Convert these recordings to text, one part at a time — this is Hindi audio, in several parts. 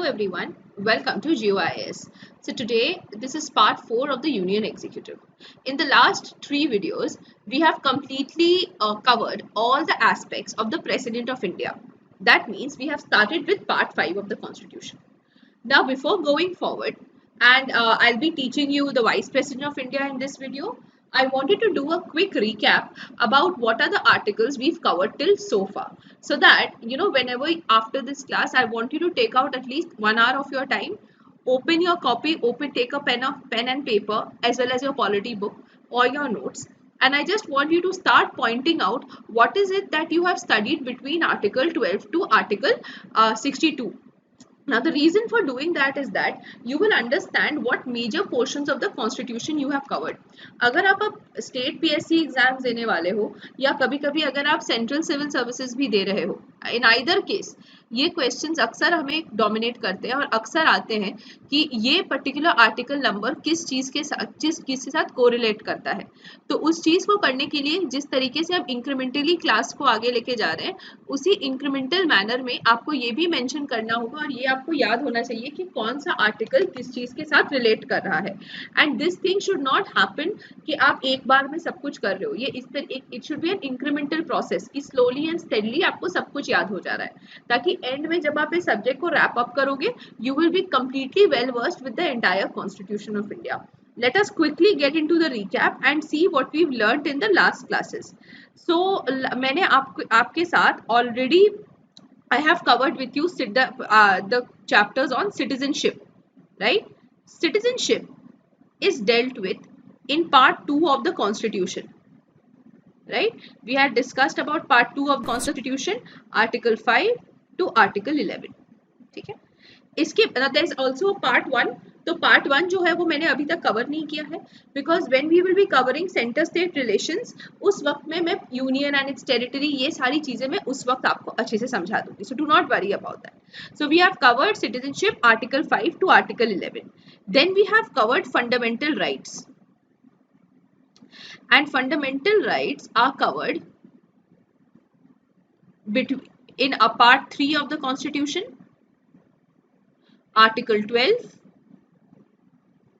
everyone, welcome to GeoIS. So today this is part 4 of the Union Executive. In the last 3 videos, we have completely covered all the aspects of the President of India. That means we have started with part 5 of the Constitution. Now before going forward, and I'll be teaching you the Vice President of India in this video, I wanted to do a quick recap about what are the articles we've covered till so far. So that, whenever after this class, I want you to take out at least 1 hour of your time, open your copy, take a pen and paper, as well as your polity book or your notes. And I just want you to start pointing out what is it that you have studied between Article 12 to Article 62. Now, the reason for doing that is that you will understand what major portions of the constitution you have covered. अगर आप स्टेट पीएससी एग्जाम्स देने वाले हो या कभी-कभी अगर आप सेंट्रल सिविल सर्विसेज भी दे रहे हो, इन आइदर केस ये क्वेश्चंस अक्सर हमें डोमिनेट करते हैं और अक्सर आते हैं कि ये पर्टिकुलर आर्टिकल नंबर किस चीज़ के साथ कोरिलेट करता है। तो उस चीज़ को करने के लिए जिस तरीके से आप इंक्रीमेंटली क्लास को आगे लेके जा रहे हैं, उसी इंक्रीमेंटल मैनर में आपको ये भी मेंशन करना होगा और ये आपको याद होना चाहिए कि कौन सा आर्टिकल किस चीज़ के साथ रिलेट कर रहा है। And this thing should not happen कि आप एक बार में सब कुछ कर रहे हो। ये it should be an incremental process कि स्लोली एंड स्टेडली आपको सब कुछ याद हो जा रहा है, ताकि एंड में जब आप इस सब्जेक्ट को रैप अप करोगे, you will be completely well versed with the entire Constitution of India. Let us quickly get into the recap and see what we've learnt in the last classes. So मैंने आपके साथ already I have covered with you the chapters on citizenship, right? Citizenship is dealt with in part 2 of the Constitution, right? We had discussed about part 2 of the Constitution, Article 5 to Article 11. ठीक है, इसके देयर इज आल्सो पार्ट 1. तो पार्ट 1 जो है वो मैंने अभी तक कवर नहीं किया है, because when we will be covering centre state relations, उस वक्त में मैं यूनियन एंड इट्स टेरिटरी ये सारी चीजें मैं उस वक्त आपको अच्छे से समझा दूंगी. So do not worry about that. So we have covered citizenship article 5 to article 11. Then we have covered fundamental rights, and fundamental rights are covered in a part 3 of the Constitution, Article 12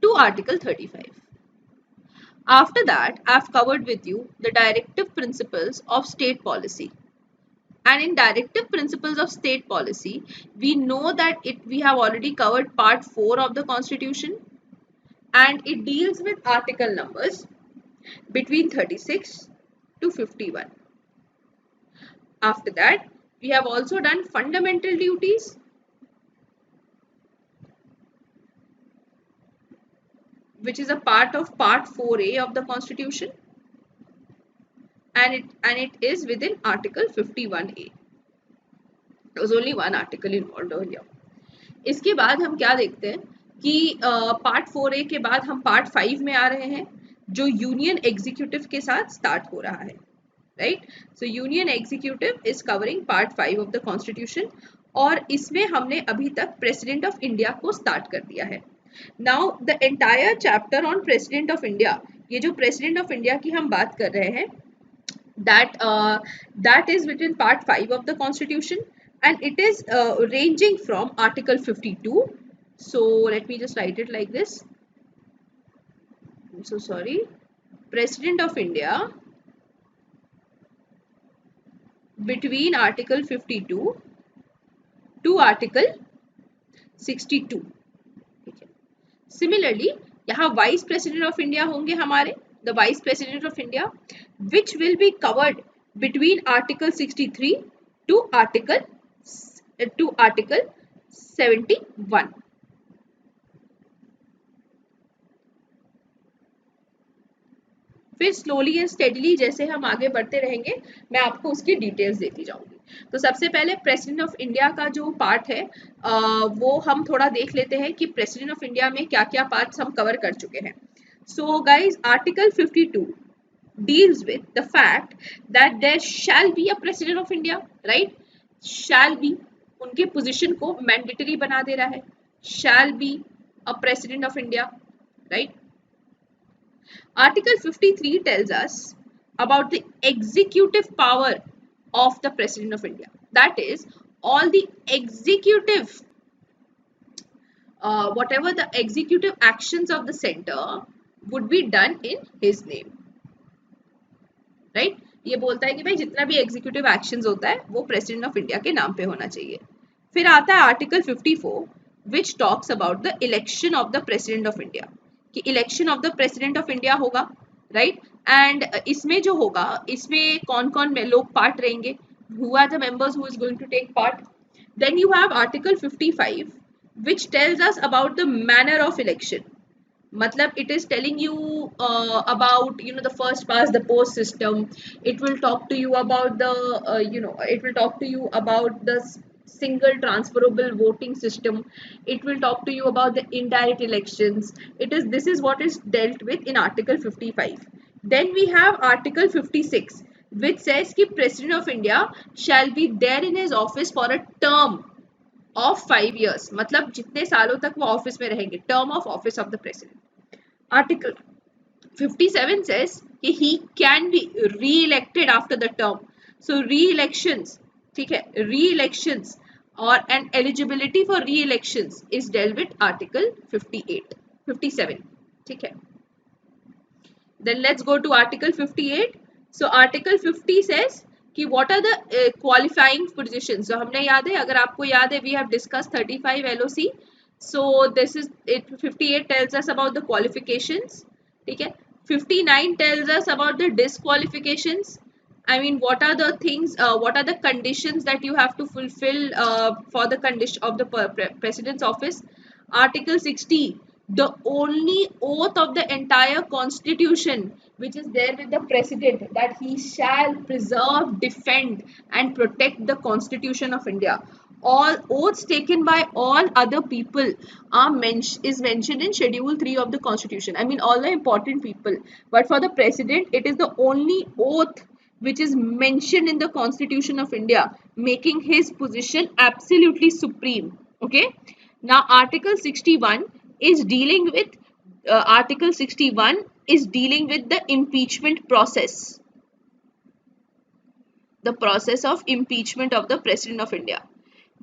to Article 35. After that, I have covered with you the directive principles of state policy. And in directive principles of state policy, we know that we have already covered part 4 of the Constitution, and it deals with article numbers between 36 to 51. After that, we have also done fundamental duties, which is a part of part 4A of the Constitution, and it is within Article 51A. There was only one article involved earlier. इसके बाद हम क्या देखते हैं कि पार्ट 4A के बाद हम पार्ट 5 में आ रहे हैं, जो यूनियन एग्जीक्यूटिव के साथ स्टार्ट हो रहा है, right? So union executive is covering part 5 of the constitution, और इसमें हमने अभी तक प्रेसिडेंट ऑफ इंडिया को स्टार्ट कर दिया है. Now the entire chapter on president of India, ये जो प्रेसिडेंट ऑफ इंडिया की हम बात कर रहे हैं, that is within part 5 of the constitution, and it is ranging from article 52. So let me just write it like this. I'm so sorry. President of India between article 52 to article 62. ठीक है. Similarly, यहाँ वाइस प्रेसिडेंट ऑफ इंडिया होंगे हमारे, the vice president of India, which will be covered between article 63 to article 71. फिर स्लोली एंड स्टेडली जैसे हम आगे बढ़ते रहेंगे, मैं आपको उसकी डिटेल्स देती जाऊंगी. तो सबसे पहले प्रेसिडेंट ऑफ इंडिया का जो पार्ट है वो हम थोड़ा देख लेते हैं कि प्रेसिडेंट ऑफ इंडिया में क्या क्या पार्ट्स हम कवर कर चुके हैं. So guys, Article 52 deals with the fact that there shall be a President of India, right? Shall be, उनके position को mandatory बना दे रहा है. Shall be a President of India, right? Article 53 tells us about the executive power of the President of India. That is, all the executive whatever the executive actions of the center would be done in his name. Right ये बोलता है कि भाई जितना भी एग्जीक्यूटिव एक्शंस होता है वो प्रेसिडेंट ऑफ इंडिया के नाम पे होना चाहिए. फिर आता है article 54 which talks about the election of the president of India कि election of the president of India होगा राइट. एंड इसमें जो होगा इसमें कौन कौन लोग पार्ट रहेंगे, who are the members who is going to take part. Then you have article 55 which tells us about the manner of election. मतलब it is telling you about the first past the post system. It will talk to you about the it will talk to you about the single transferable voting system. It will talk to you about the indirect elections. This is what is dealt with in article 55. Then we have article 56 which says कि president of India shall be there in his office for a term of 5 years. मतलब जितने सालों तक वो ऑफिस में रहेंगे, term of office of the president. Article 57 says he can be re-elected after the term. So re-elections, ठीक है, re-elections or and eligibility for re-elections is dealt with article 57, ठीक है. Then let's go to article 58. So article 50 says कि what are the qualifying positions. So हमने याद है, अगर आपको याद है, we have discussed 35 LOC. So this is it. 58 tells us about the qualifications, ठीक है. 59 tells us about the disqualifications. I mean, what are the things, what are the conditions that you have to fulfill for the condition of the president's office. Article 60, the only oath of the entire constitution which is there with the president, that he shall preserve, defend and protect the constitution of India. All oaths taken by all other people is mentioned in schedule 3 of the constitution. I mean, all the important people, but for the president it is the only oath which is mentioned in the constitution of India, making his position absolutely supreme. Okay, now article 61 is dealing with article 61 is dealing with the impeachment process, the process of impeachment of the president of India.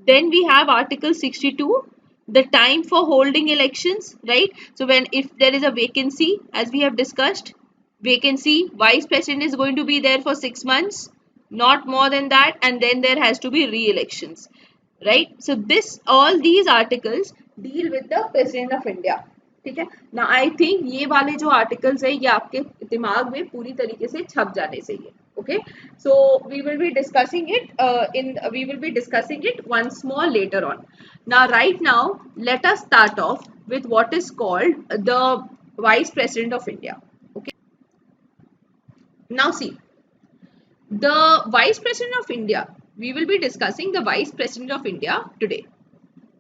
Then we have article 62, the time for holding elections, right? So when if there is a vacancy, as we have discussed, vacancy, vice president is going to be there for 6 months, not more than that, and then there has to be re-elections, right? So all these articles deal with the president of India, ठीक है ना. आई थिंक ये वाले जो आर्टिकल्स है ये आपके दिमाग में पूरी तरीके से छप जाने चाहिए. Okay, so we will be discussing it once more later on. Now right now let us start off with what is called the vice president of India. Okay, now see, the vice president of India, we will be discussing the vice president of India today.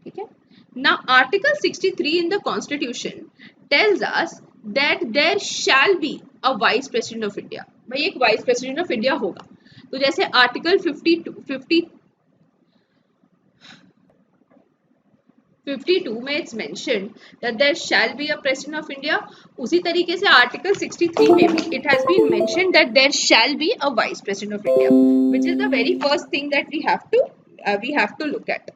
Okay, now article 63 in the constitution tells us that there shall be a vice president of India. भाई एक वाइस प्रेसिडेंट ऑफ इंडिया होगा. तो जैसे आर्टिकल 52 में it's mentioned that there shall be a president of India, उसी तरीके से आर्टिकल 63 में भी it has been mentioned that there shall be a vice president of India, which is the very first thing that we have to look at.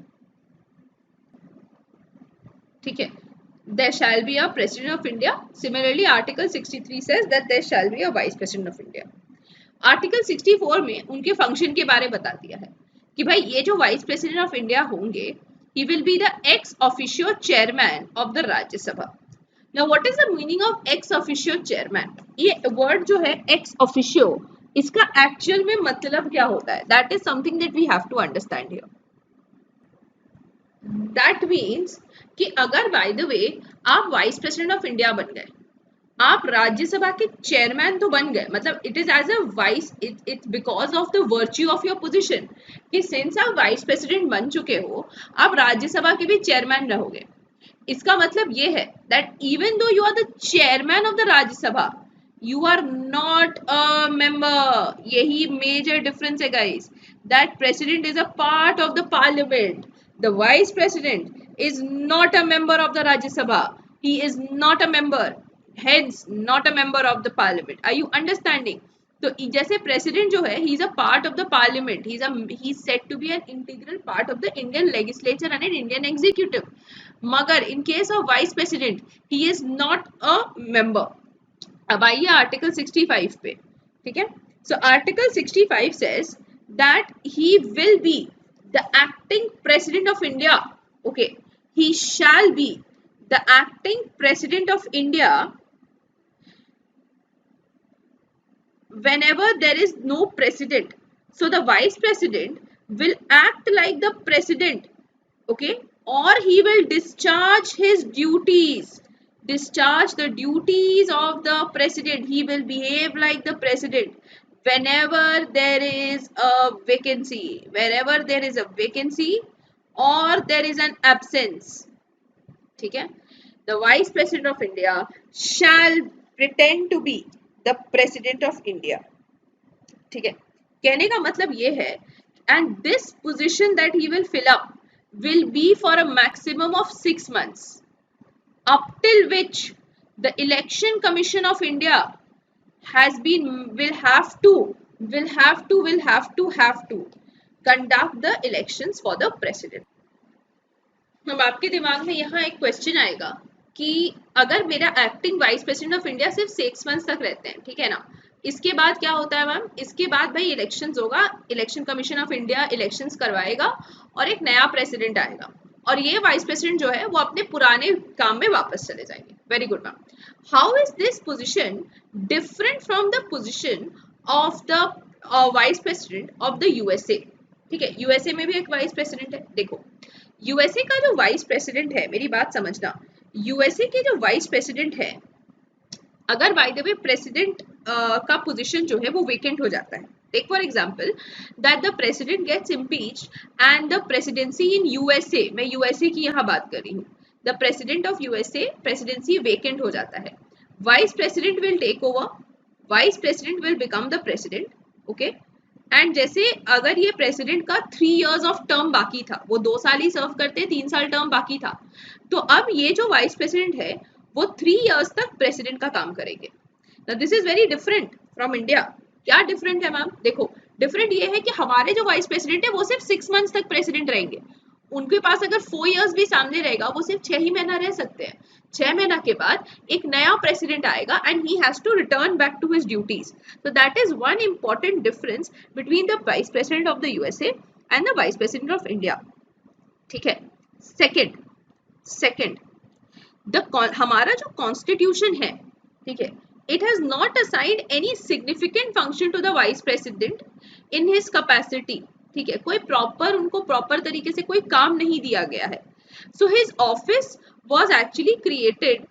ठीक है, there shall be a president of India. Similarly, article 63 says that there shall be a vice president of India. article 64 में उनके फंक्शन के बारे में बता दिया है कि भाई ये जो वाइस प्रेसिडेंट ऑफ इंडिया होंगे, he will be the ex officio chairman of the Rajya Sabha. Now what is the meaning of ex officio chairman? ये word जो है ex officio, इसका actual में मतलब क्या होता है? That is something that we have to understand here. That means कि अगर बाय द वे आप वाइस प्रेसिडेंट ऑफ इंडिया बन गए, आप राज्यसभा के चेयरमैन तो बन गए, मतलब it is as a vice, it's because of the virtue of your position कि सिंस आप वाइस प्रेसिडेंट बन चुके हो, आप राज्यसभा के भी चेयरमैन रहोगे. इसका मतलब ये है that even though you are the chairman of the Rajya Sabha, you are not a member. यही मेजर डिफरेंस है guys, that president is a part of the parliament. The vice president is not a member of the Rajya Sabha. He is not a member, hence not a member of the parliament. Are you understanding? तो जैसे president जो है, he is a part of the parliament. He is said to be an integral part of the Indian legislature and an Indian executive. मगर इन case of vice president he is not a member. अब आइए आर्टिकल 65 पे, ठीक है। So article 65 says that he will be the acting president of India. Okay, he shall be the acting president of India whenever there is no president. So the vice president will act like the president, okay, or he will discharge his duties. Discharge the duties of the president. He will behave like the president whenever there is a vacancy. Wherever there is a vacancy or there is an absence. ठीक है, the vice president of India shall pretend to be the president of India. ठीक है, कहने का मतलब ये है, and this position that he will fill up will be for a maximum of 6 months, up till which the election commission of India has been have to conduct the elections for the president. अब आपके दिमाग में यहाँ एक क्वेश्चन आएगा कि अगर मेरा acting vice president of India सिर्फ 6 months तक रहते हैं, ठीक है ना, इसके बाद क्या होता है मैम? इसके बाद भाई इलेक्शंस होगा, election commission of India elections करवाएगा और एक नया प्रेसिडेंट आएगा और ये वाइस प्रेसिडेंट जो है वो अपने पुराने काम में वापस चले जाएंगे। Very good ma'am. How is this position different from the position of the vice president of the USA? ठीक है, यूएसए में भी एक वाइस प्रेसिडेंट है। देखो, यूएसए का जो वाइस प्रेसिडेंट है, मेरी बात समझना, यूएसए के जो वाइस प्रेसिडेंट है, अगर बाय द वे प्रेसिडेंट का पोजीशन जो है वो वेकेंट हो जाता है, take for example that the president gets impeached and the presidency in USA, मैं यूएसए की यहाँ बात कर रही हूँ, the president of USA presidency vacant हो जाता है, vice president will take over, vice president will become the president, okay. And जैसे अगर ये प्रेसिडेंट का 3 years ऑफ टर्म बाकी था, वो 2 साल ही सर्व करते, 3 साल टर्म बाकी था, तो अब ये जो वाइस प्रेसिडेंट है वो 3 years तक प्रेसिडेंट का काम करेंगे। This is very different from India. क्या डिफरेंट है मैम? देखो, डिफरेंट ये है कि हमारे जो वाइस प्रेसिडेंट है वो सिर्फ 6 months तक प्रेसिडेंट रहेंगे, उनके पास अगर 4 years भी सामने रहेगा वो सिर्फ 6 ही महीना रह सकते हैं। 6 महीना के बाद एक नया प्रेसिडेंट आएगा and he has to return back to his duties. So that is one important difference between the vice president of the USA and the vice president of India. ठीक है, सेकंड हमारा जो कॉन्स्टिट्यूशन है, ठीक है, it has not assigned any significant function to the vice president in his capacity। ठीक है, कोई प्रॉपर उनको प्रॉपर तरीके से कोई काम नहीं दिया गया है। So his office was actually created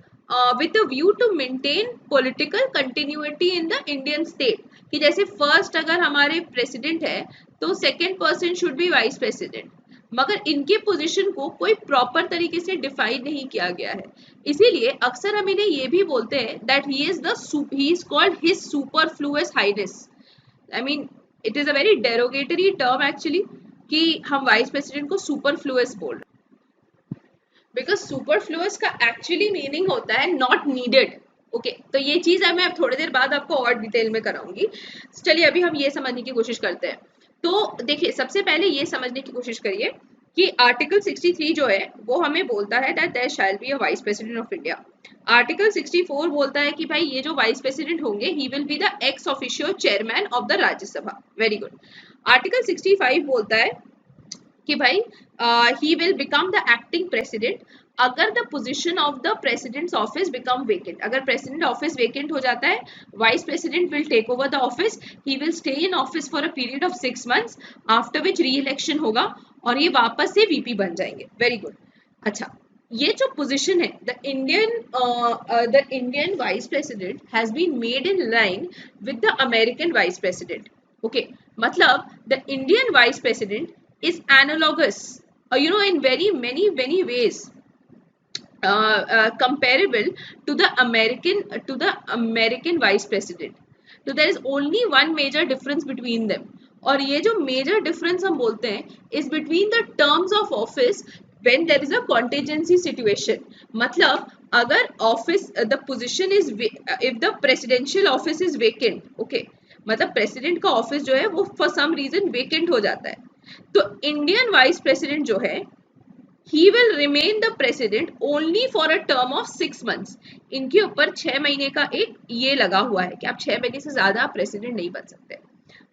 with a view to maintain political continuity in the Indian state। कि जैसे फर्स्ट अगर हमारे प्रेसिडेंट है तो second person should be vice president, मगर इनके पोजीशन को कोई प्रॉपर तरीके से डिफाइन नहीं किया गया है, इसीलिए अक्सर हम इन्हें ये भी बोलते हैं that he is called his superfluous highness. I mean it is a very derogatory term actually कि हम वाइस प्रेसिडेंट को सुपरफ्लुअस बोल रहे हैं, बिकॉज सुपरफ्लुअस का एक्चुअली मीनिंग होता है नॉट नीडेड। ओके, तो ये चीज है, मैं थोड़ी देर बाद आपको और डिटेल में कराऊंगी। चलिए अभी हम ये समझने की कोशिश करते हैं। तो देखिए, सबसे पहले ये समझने की कोशिश करिए कि आर्टिकल 63 जो है वो हमें बोलता है that there shall be a vice president of India. Article 64 बोलता है कि भाई ये जो वाइस प्रेसिडेंट होंगे he will be the ex officio chairman of the Rajya Sabha. Very good. Article 65 बोलता है कि भाई he will become the acting president अगर the position of the president's office become vacant. अगर प्रेसिडेंट ऑफिस वेकेंट हो जाता है, vice president will take over the office, he will stay in office for a period of 6 months, after which reelection होगा और ये वापस से वीपी बन जाएंगे। Very good. अच्छा, ये जो पोजीशन है the Indian vice president has been made in line with the American vice president. Okay, मतलब the Indian vice president is analogous, in very many ways comparable to the American vice president. So there is only one major difference between them, और ये जो major difference हम बोलते हैं is between the terms of office when there is a contingency situation। मतलब अगर office the position is if the presidential office is vacant, okay, मतलब प्रेसिडेंट का ऑफिस जो है वो फॉर सम रीजन वेकेंट हो जाता है, तो इंडियन वाइस प्रेसिडेंट जो है he will remain the president only for a term of 6 months। इनके ऊपर 6 महीने का एक ये लगा हुआ है कि आप 6 महीने से ज्यादा प्रेसिडेंट नहीं बन सकते।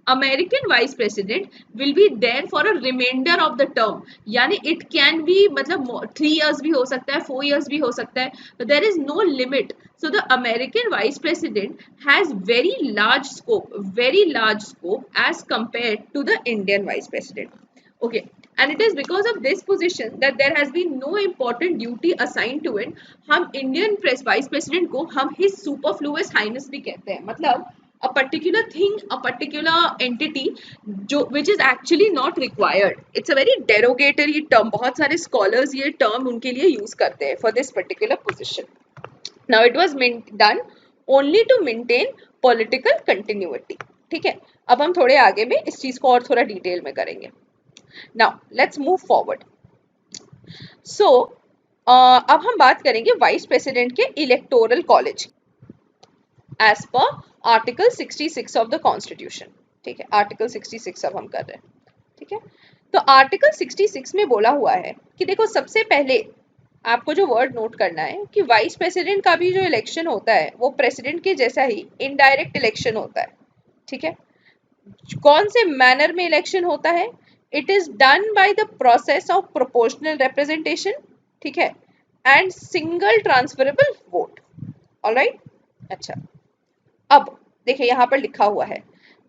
American vice president will be there for a reminder of the term, यानी इट कैन बी मतलब 3 years भी हो सकता है, 4 years भी हो सकता है, there is no limit. So the American vice president has very large scope as compare to the Indian vice president. Okay, and it is because of this position that there has been no important duty assigned to it। हम इंडियन वाइस प्रेसिडेंट को हम हिज सुपरफ्लुअस हाइनेस भी कहते हैं, मतलब a particular thing, a particular entity जो which is actually not required। it's a very derogatory term, बहुत सारे scholars ये term उनके लिए use करते हैं for this particular position। now it was done only to maintain political continuity। ठीक है, अब हम थोड़े आगे में इस चीज को और थोड़ा डिटेल में करेंगे। now let's move forward। so अब हम बात करेंगे वाइस प्रेसिडेंट के electoral college as per article 66 of the constitution. ठीक है, आर्टिकल 66 अब हम कर रहे हैं। ठीक है, तो आर्टिकल 66 में बोला हुआ है कि देखो सबसे पहले आपको जो वर्ड नोट करना है कि वाइस प्रेसिडेंट का भी जो इलेक्शन होता है वो प्रेसिडेंट के जैसा ही इनडायरेक्ट इलेक्शन होता है। ठीक है, कौन से मैनर में इलेक्शन होता है? It is done by the process of proportional representation. ठीक है, and single transferable vote. Alright, अच्छा अब देखिए यहाँ पर लिखा हुआ है,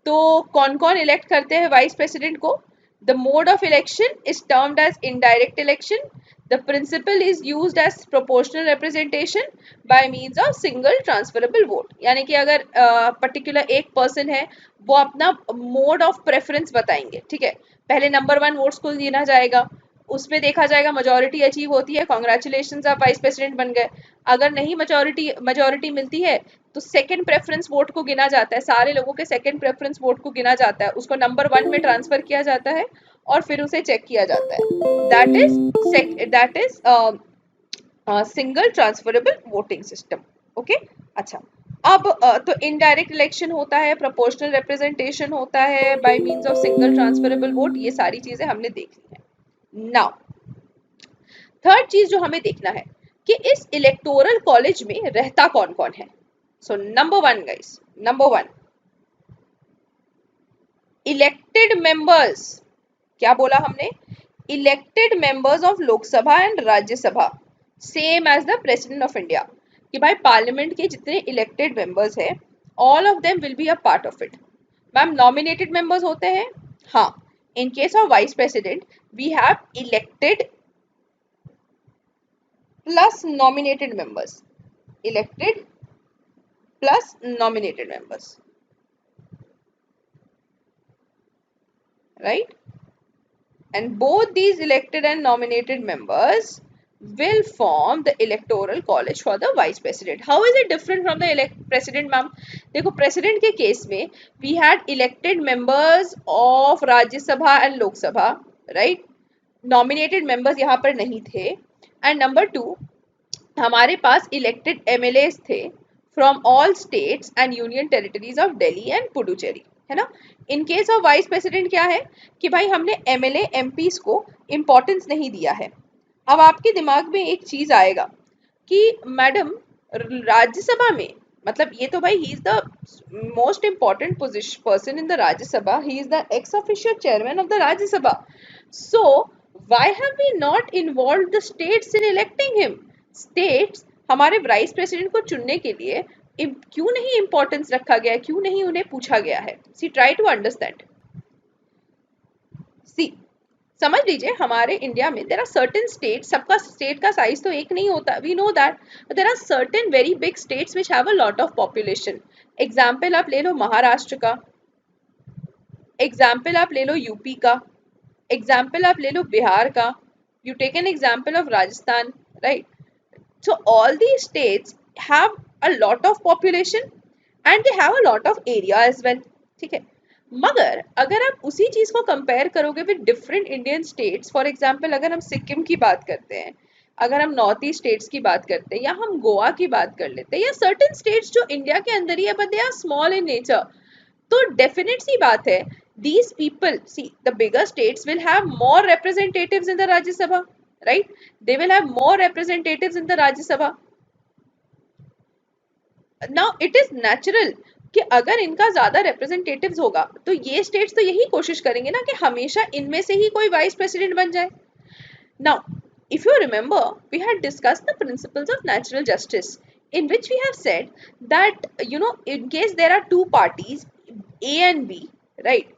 तो कौन कौन इलेक्ट करते हैं वाइस प्रेसिडेंट को? The mode of election is termed as indirect election. The principle is used as proportional representation by means of single transferable vote. यानी कि अगर पर्टिकुलर एक पर्सन है वो अपना मोड ऑफ प्रेफरेंस बताएंगे। ठीक है, पहले नंबर 1 वोट्स को गिना जाएगा, उसमें देखा जाएगा मेजोरिटी अचीव होती है, कॉन्ग्रेचुलेशन आप वाइस प्रेसिडेंट बन गए। अगर नहीं मेजोरिटी मिलती है तो सेकंड प्रेफरेंस वोट को गिना जाता है, सारे लोगों के सेकंड प्रेफरेंस वोट को गिना जाता है, उसको नंबर 1 में ट्रांसफर किया जाता है और फिर उसे चेक किया जाता है। That is single transferable voting system. Okay, अच्छा अब तो इनडायरेक्ट इलेक्शन होता है, प्रोपोर्शनल रिप्रेजेंटेशन होता है bye means of single transferable vote, ये सारी चीजें हमने देख ली है। नाउ थर्ड चीज जो हमें देखना है कि इस इलेक्टोरल कॉलेज में रहता कौन कौन है। So number 1 guys, number 1 elected members. क्या बोला हमने? Elected members of Lok Sabha and Rajya Sabha, same as the president of India. कि भाई पार्लियामेंट के जितने इलेक्टेड मेंबर्स है all of them will be a part of it. Ma'am nominated members होते हैं, हाँ, in case of vice president we have elected plus nominated members, elected plus nominated members, right? And both these elected and nominated members will form the electoral college for the vice president। How is it different from the president, ma'am? देखो president के केस में we had elected members of राज्य सभा and लोक सभा, right? nominated members यहाँ पर नहीं थे। and number 2 हमारे पास इलेक्टेड एमएलएस थे from all states and union territories of Delhi and Puducherry, है ना। इन केस ऑफ वाइस प्रेसिडेंट क्या है कि भाई हमने एमएलए एमपीज को इंपॉर्टेंस नहीं दिया है। अब आपके दिमाग में एक चीज आएगा कि मैडम राज्यसभा में, मतलब ये तो भाई he is the most important person in the Rajya Sabha, he is the ex official chairman of the Rajya Sabha. So why have we not involved the states in electing him? States हमारे वाइस प्रेसिडेंट को चुनने के लिए क्यों नहीं इंपॉर्टेंस रखा गया है, क्यों नहीं उन्हें पूछा गया है? See try to understand. See समझ लीजिए हमारे इंडिया में देयर आर सर्टेन स्टेट, सबका स्टेट का साइज तो एक नहीं होता, we know that, there are certain very big states which have a lot of population. Example आप ले लो महाराष्ट्र का, एग्जाम्पल आप ले लो यूपी का, एग्जाम्पल आप ले लो बिहार का, you take an example of Rajasthan, right? So all these states have a lot of population and they have a lot of area as well। ठीक है, मगर अगर आप उसी चीज को कंपेयर करोगे with different Indian states, for example अगर हम सिक्किम की बात करते हैं, अगर हम नॉर्थ ईस्ट स्टेट्स की बात करते हैं, या हम गोवा की बात कर लेते हैं, या सर्टेन स्टेट्स जो इंडिया के अंदर ही है but they are small in nature, तो डेफिनेट सी बात है these people, see the bigger states will have more representatives in the Rajya Sabha, right? They will have more representatives in the Rajya Sabha. Now it is natural कि अगर इनका ज्यादा रिप्रेजेंटेटिव्स होगा तो ये स्टेट्स तो यही कोशिश करेंगे ना कि हमेशा इनमें से ही कोई वाइस प्रेसिडेंट बन जाए. Now, if you remember, we had discussed the principles of natural justice, in which we have said that, in case there are two parties, A and B, right,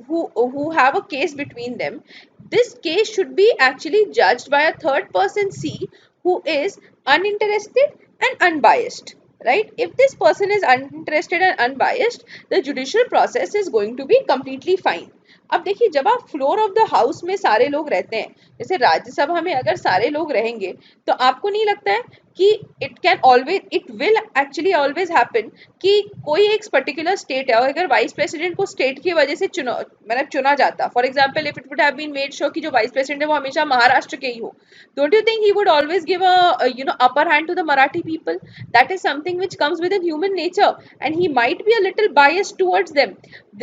who have a case between them, this case should be actually judged by a third person C who is uninterested and unbiased. Right? If this person is uninterested and unbiased, the judicial process is going to be completely fine. अब देखिए जब आप फ्लोर ऑफ द हाउस में सारे लोग रहते हैं, जैसे राज्यसभा में अगर सारे लोग रहेंगे तो आपको नहीं लगता है कि it will actually always happen कि कोई एक पर्टिकुलर स्टेट है और अगर वाइस प्रेसिडेंट को स्टेट की वजह से चुना जाता, for example if it would have been made sure कि जो वाइस प्रेसिडेंट है वो हमेशा महाराष्ट्र के ही हो, don't you think he would always give a upper hand to the Marathi people? That is something which comes within human nature and he might be a little biased towards them.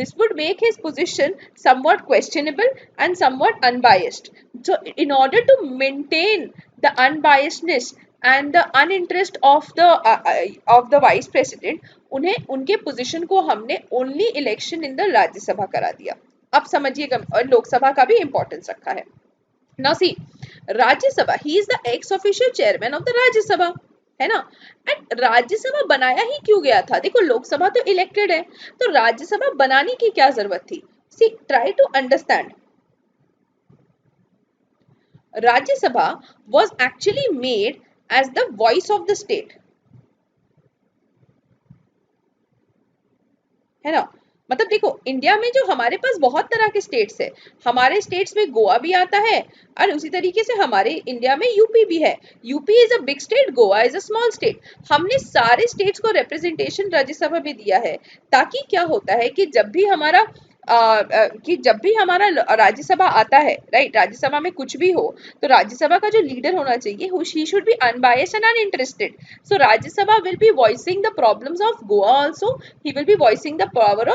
This would make his position somewhat questionable and somewhat unbiased. So in order to maintain the unbiasedness and the uninterest of the vice president, उन्हें उनके पोजीशन को हमने only election in the Rajya Sabha करा दिया. अब समझिएगा, और लोकसभा का भी इंपॉर्टेंस रखा है. Now see, Rajya Sabha, he is the ex officio chairman of the Rajya Sabha, है ना. एंड राज्यसभा बनाया ही क्यों गया था? देखो लोकसभा तो इलेक्टेड है, तो राज्यसभा बनाने की क्या जरूरत थी? See, try to understand. Rajya Sabha was actually made as the voice of the state, है ना. मतलब देखो इंडिया में जो हमारे पास बहुत तरह के स्टेट्स है, हमारे स्टेट्स में गोवा भी आता है और उसी तरीके से हमारे इंडिया में यूपी भी है. UP is a big state, Goa is a small state. हमने सारे स्टेट्स को रिप्रेजेंटेशन राज्यसभा में दिया है ताकि क्या होता है कि जब भी हमारा राज्यसभा आता है, राइट, राज्यसभा में कुछ भी हो तो राज्यसभा का जो लीडर होना चाहिए he should be unbiased and uninterested. So Rajya Sabha will be voicing the problems of Goa also, he will be voicing the power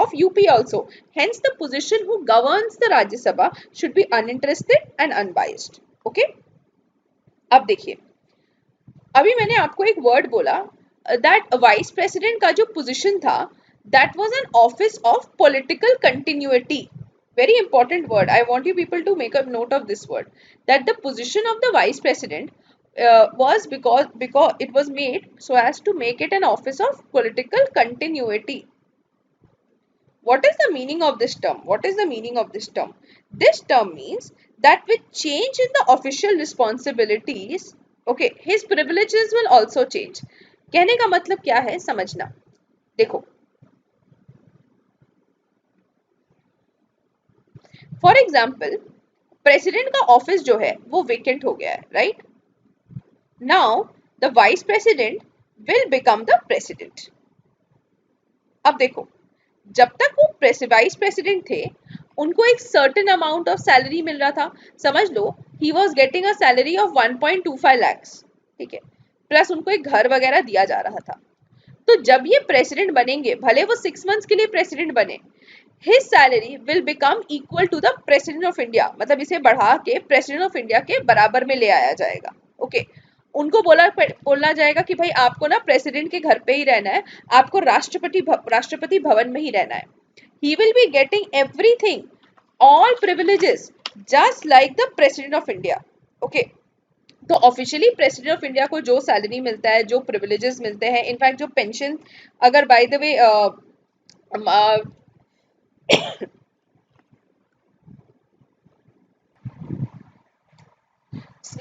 of UP also. Hence the position who governs the Rajya Sabha should be uninterested and unbiased. Okay? अब देखिए, अभी मैंने आपको एक वर्ड बोला दैट वाइस प्रेसिडेंट का जो पोजीशन था that was an office of political continuity. Very important word. I want you people to make a note of this word, that the position of the vice president was because it was made so as to make it an office of political continuity. What is the meaning of this term? What is the meaning of this term? This term means that with change in the official responsibilities, okay, his privileges will also change. कहने का मतलब क्या है समझना. देखो, फॉर एग्जाम्पल प्रेसिडेंट का ऑफिस जो है वो वेकेंट हो गया है, right. Now the vice president will become the president. अब देखो, जब तक वो वाइस प्रेसिडेंट थे उनको एक सर्टेन अमाउंट ऑफ सैलरी मिल रहा था. समझ लो he was getting a salary of 1.25 lakhs, ठीक है, प्लस उनको एक घर वगैरह दिया जा रहा था. तो जब ये प्रेसिडेंट बनेंगे, भले वो 6 months के लिए प्रेसिडेंट बने, his salary will become equal to the president of India. मतलब इसे बढ़ा के प्रेसिडेंट ऑफ इंडिया के बराबर में ले आया जाएगा. ओके, उनको बोलना जाएगा कि भाई आपको ना प्रेसिडेंट के घर पे ही रहना है, आपको राष्ट्रपति भवन में ही रहना है. he will be getting everything, all privileges just like the president of India. Okay, तो ऑफिशियली प्रेसिडेंट ऑफ इंडिया को जो सैलरी मिलता है, जो प्रिविलेजेस मिलते हैं, इनफैक्ट जो पेंशन, अगर by the way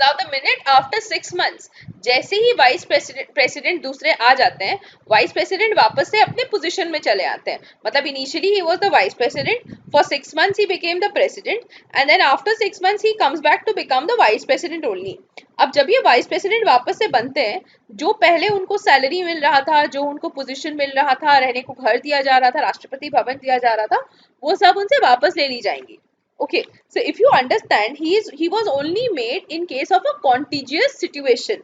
now the minute after 6 months, जैसे ही वाइस प्रेसिडेंट दूसरे आ जाते हैं, वाइस प्रेसिडेंट वापस से अपने पोजीशन में चले आते हैं. मतलब initially he was the vice president, for 6 months he became the president and then after 6 months he comes back to become the vice president only. अब जब ये वाइस प्रेसिडेंट वापस से बनते हैं, जो पहले उनको सैलरी मिल रहा था, जो उनको पोजीशन मिल रहा था, रहने को घर दिया जा रहा था, राष्ट्रपति भवन दिया जा रहा था, वो सब उनसे वापस ले ली जाएंगी. Okay, so if you understand, he was only made in case of a contagious situation,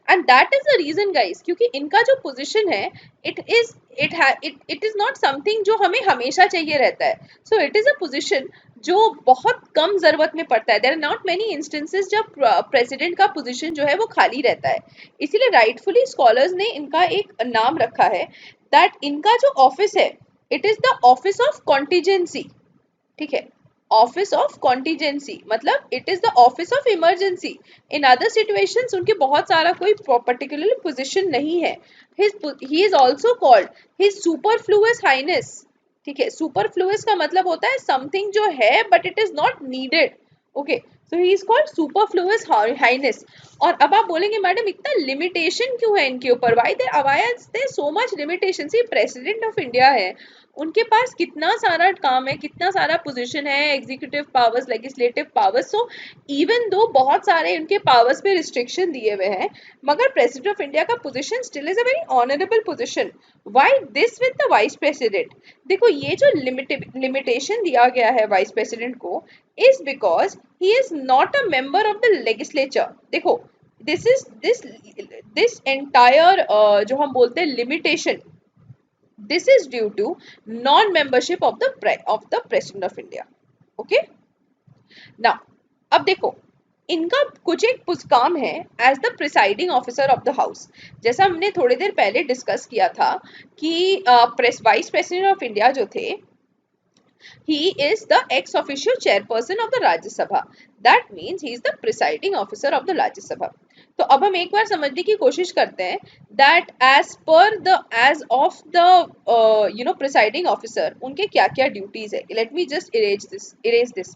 and that is the reason guys, क्योंकि इनका जो position है, it is not something जो हमें हमेशा चाहिए रहता है. So it is a position जो बहुत कम जरूरत में पड़ता है। There are not many instances जब प्रेसिडेंट का पोजीशन जो है वो खाली रहता है। इसीलिए राइटफुली स्कॉलर्स ने इनका एक नाम रखा है दैट इनका जो ऑफिस है it is the office of contingency. ठीक है, ऑफिस ऑफ कॉन्टिजेंसी मतलब it is the office of emergency. In other situations उनके बहुत सारा कोई पर्टिकुलर पोजीशन नहीं है। He is also called his superfluous highness. ठीक है, सुपरफ्लुअस का मतलब होता है समथिंग जो है but it is not needed. Okay, so he is called superfluous highness. और अब आप बोलेंगे मैडम इतना लिमिटेशन क्यों है इनके ऊपर, why there so much limitation. See president of India है, उनके पास कितना सारा काम है, कितना सारा पोजीशन है, executive powers, legislative powers. So even though बहुत सारे उनके पावर्स पे रिस्ट्रिक्शन दिए हुए हैं, मगर प्रेसिडेंट ऑफ इंडिया का position still is a very honourable position. Why this with the vice president? देखो ये जो लिमिटेशन दिया गया है वाइस प्रेसिडेंट को is because he is not a member of the legislature. देखो दिस एंटायर जो हम बोलते हैं limitation, this is due to non-membership of the President of India. Okay? Now, अब देखो इनका कुछ एक काम है as the presiding officer of the house. जैसा हमने थोड़ी देर पहले डिस्कस किया था कि वाइस प्रेसिडेंट ऑफ इंडिया जो थे he is the ex officio chairperson of the Rajya Sabha. That means he is the presiding officer of the Rajya Sabha. तो अब हम एक बार समझने की कोशिश करते हैं that as of the presiding officer उनके क्या क्या duties है. Let me just erase this.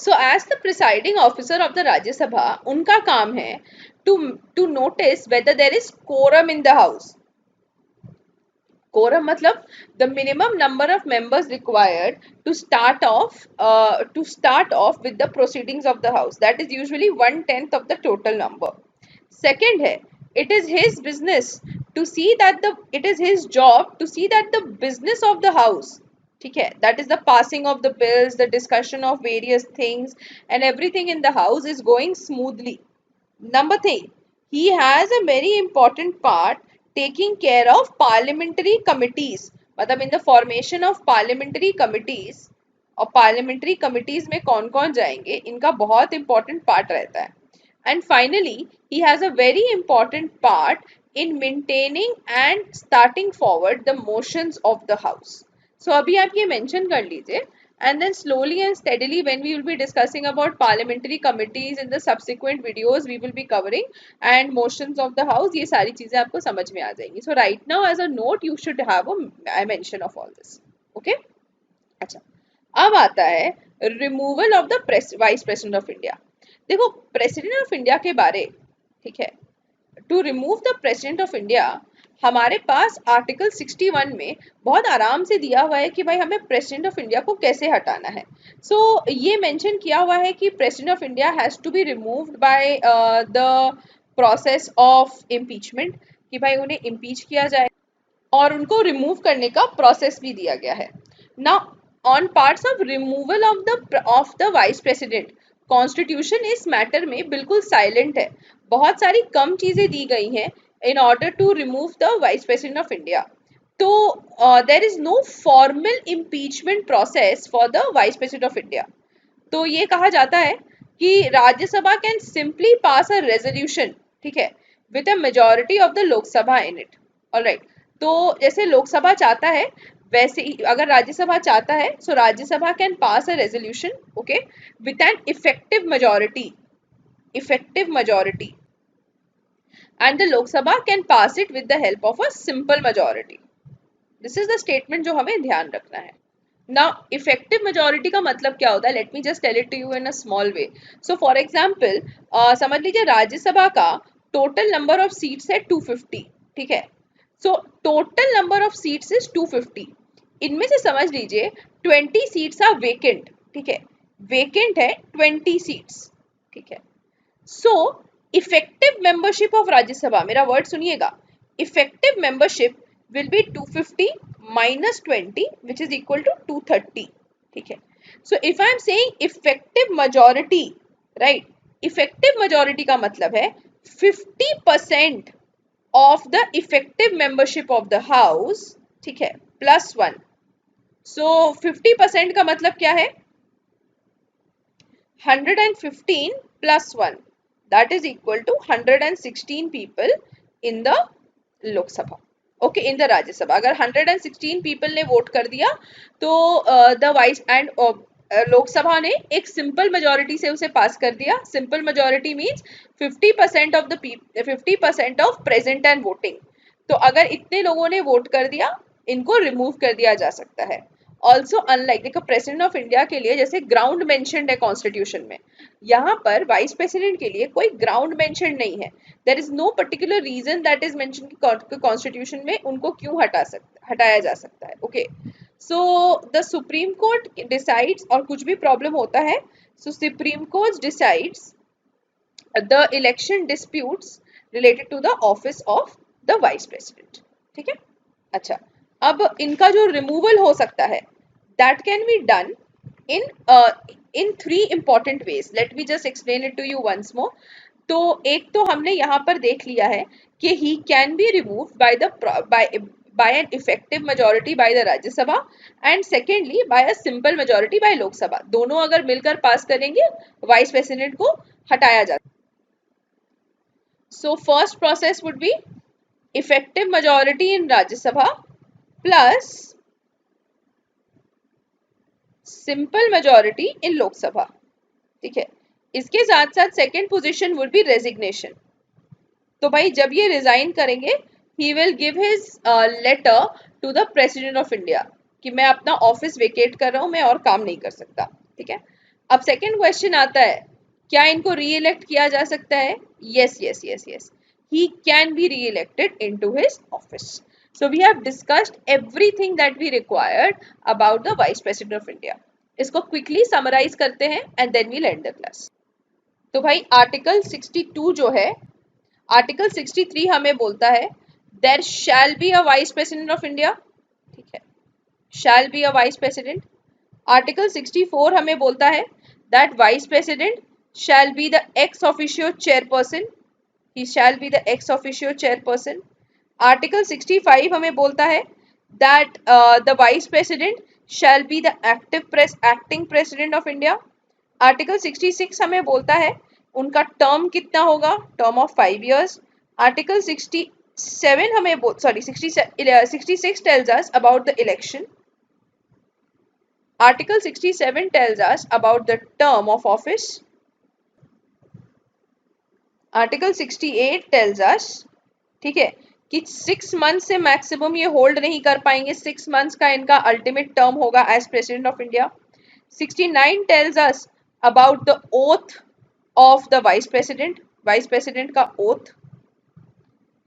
So as the presiding officer of the Rajya Sabha उनका काम है to notice whether there is quorum in the house. Quorum matlab the minimum number of members required to start off with the proceedings of the house, that is usually 1/10 of the total number. Second hai, it is his business to see that it is his job to see that the business of the house, ठीक है, that is the passing of the bills, the discussion of various things and everything in the house is going smoothly. Number 3, he has a very important part taking care of parliamentary committees. मतलब in the formation of parliamentary committees, और parliamentary committees में कौन कौन जाएंगे इनका बहुत important part रहता है. And finally, he has a very important part in maintaining and starting forward the motions of the house. So अभी आप ये mention कर लीजिए and then slowly and steadily when we will be discussing about parliamentary committees in the subsequent videos we will be covering and motions of the house, ये सारी चीजें आपको समझ में आ जाएंगी. So right now as a note you should have a mention of all this. Okay? अच्छा, अब आता है removal of the vice president of India. देखो प्रेसिडेंट ऑफ इंडिया के बारे, ठीक है, to remove the president of India हमारे पास आर्टिकल 61 में बहुत आराम से दिया हुआ है कि भाई हमें प्रेसिडेंट ऑफ इंडिया को कैसे हटाना है. सो ये मेंशन किया हुआ है कि president of India has to be removed by the process of impeachment, कि भाई उन्हें इम्पीच किया जाए और उनको रिमूव करने का प्रोसेस भी दिया गया है. Now on parts of removal of the vice president, constitution इस मैटर में बिल्कुल साइलेंट है. बहुत सारी कम चीजें दी गई हैं in order to remove the vice president of India. तो there is no formal impeachment process for the vice president of India. तो ये कहा जाता है कि Rajya Sabha can simply pass a resolution, ठीक है, with a majority of the Lok Sabha in it. Alright, तो जैसे लोकसभा चाहता है वैसे ही अगर राज्यसभा चाहता है, so Rajya Sabha can pass a resolution, okay, with an effective majority and the Lok Sabha can pass it with the help of a simple majority. This is the statement जो हमें ध्यान रखना है. Now effective majority का मतलब क्या होता है? Let me just tell it to you in a small way. So for example, समझ लीजिए राज्यसभा का total number of seats है 250, ठीक है. So total number of seats is 250. इनमें से समझ लीजिए 20 seats are vacant, ठीक है, vacant है 20 seats, ठीक है. So effective membership of Rajya Sabha, मेरा वर्ड सुनिएगा, effective membership will be 250 minus 20 which is equal to 230, ठीक है. So if I am saying effective majority, right, effective majority का मतलब है 50% of the effective membership of the house, ठीक है, +1. सो 50% का मतलब क्या है? 115 plus 1, that is equal to 116 people in the Lok Sabha. Okay, in the Rajya Sabha अगर 116 पीपल ने वोट कर दिया तो द वाइस एंड लोकसभा ने एक सिंपल मेजोरिटी से उसे पास कर दिया. Simple majority means 50% of the 50% of present and voting. तो अगर इतने लोगों ने वोट कर दिया, इनको रिमूव कर दिया जा सकता है. ऑल्सो अनलाइक, देखो प्रेसिडेंट ऑफ इंडिया के लिए जैसे ग्राउंड मेंशन्ड है कॉन्स्टिट्यूशन में, यहाँ पर वाइस प्रेसिडेंट के लिए कोई ग्राउंड मेंशन नहीं है. There is no particular reason that is mention कि कॉन्स्टिट्यूशन में उनको क्यों हटाया जा सकता है. Okay, so the supreme court decides, और कुछ भी प्रॉब्लम होता है so supreme court decides the election disputes related to the office of the vice president. ठीक है. अच्छा, अब इनका जो रिमूवल हो सकता है that can be done in in three important ways. Let me just explain it to you once more. तो एक तो हमने यहाँ पर देख लिया है कि he can be removed by an effective majority by the Rajya Sabha, and secondly by a simple majority by Lok Sabha. दोनों अगर मिलकर पास करेंगे वाइस प्रेसिडेंट को हटाया जा. So first process would be effective majority in Rajya Sabha plus simple majority in Lok Sabha. ठीक है. इसके साथ साथ second position would be resignation. तो भाई जब ये रिजाइन करेंगे he will give his letter to the president of India कि मैं अपना ऑफिस वेकेट कर रहा हूं, मैं और काम नहीं कर सकता. ठीक है. अब सेकेंड क्वेश्चन आता है, क्या इनको री इलेक्ट किया जा सकता है? Yes yes yes yes, he can be re-elected into his office. So we have discussed everything that we required about the Vice President of India. इसको quickly summarize करते हैं and then we'll end the class. तो भाई आर्टिकल 62 जो है, आर्टिकल 63 हमें बोलता है there shall be a Vice President of India. ठीक है, shall be a Vice President. Article 64 हमें बोलता है that Vice President shall be the ex officio chairperson. He shall be the ex officio chairperson. Article 65 हमें बोलता है that the vice president shall be the acting president of India. Article 66 हमें बोलता है उनका टर्म कितना होगा, टर्म ऑफ 5 years. Article 67 हमें 66 tells us about the election. Article 67 tells us about the term of office. Article 68 tells us, ठीक है, कि 6 मंथ से मैक्सिमम ये होल्ड नहीं कर पाएंगे, 6 मंथ्स का इनका अल्टीमेट टर्म होगा as president of India. 69 tells us about the oath of the vice president, vice president का ओथ.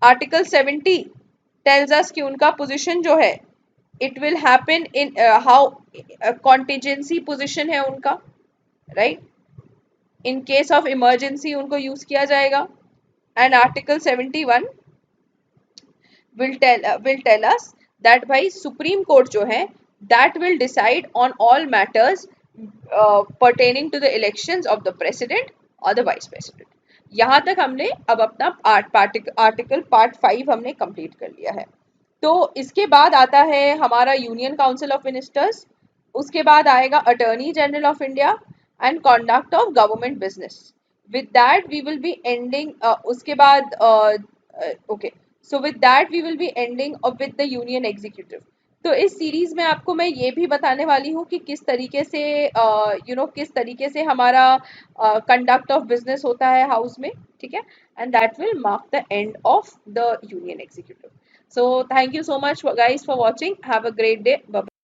आर्टिकल 70 टेल्स अस कि उनका पोजीशन जो है it will happen in how contingency position है उनका, right. In case of emergency उनको यूज किया जाएगा. And article 71 will tell us that भाई सुप्रीम कोर्ट जो है that will decide on all matters pertaining to the elections of the president or the vice president. यहाँ तक हमने अब अपना आर्टिकल पार्ट 5 हमने कंप्लीट कर लिया है. तो इसके बाद आता है हमारा यूनियन काउंसिल ऑफ मिनिस्टर्स, उसके बाद आएगा attorney general of India and conduct of government business. With that we will be ending, उसके बाद okay, so with that we will be ending with the union executive. तो इस सीरीज में आपको मैं ये भी बताने वाली हूँ कि किस तरीके से किस तरीके से हमारा कंडक्ट ऑफ बिजनेस होता है हाउस में. ठीक है. And that will mark the end of the union executive. So thank you so much guys for watching. Have a great day. Bye bye.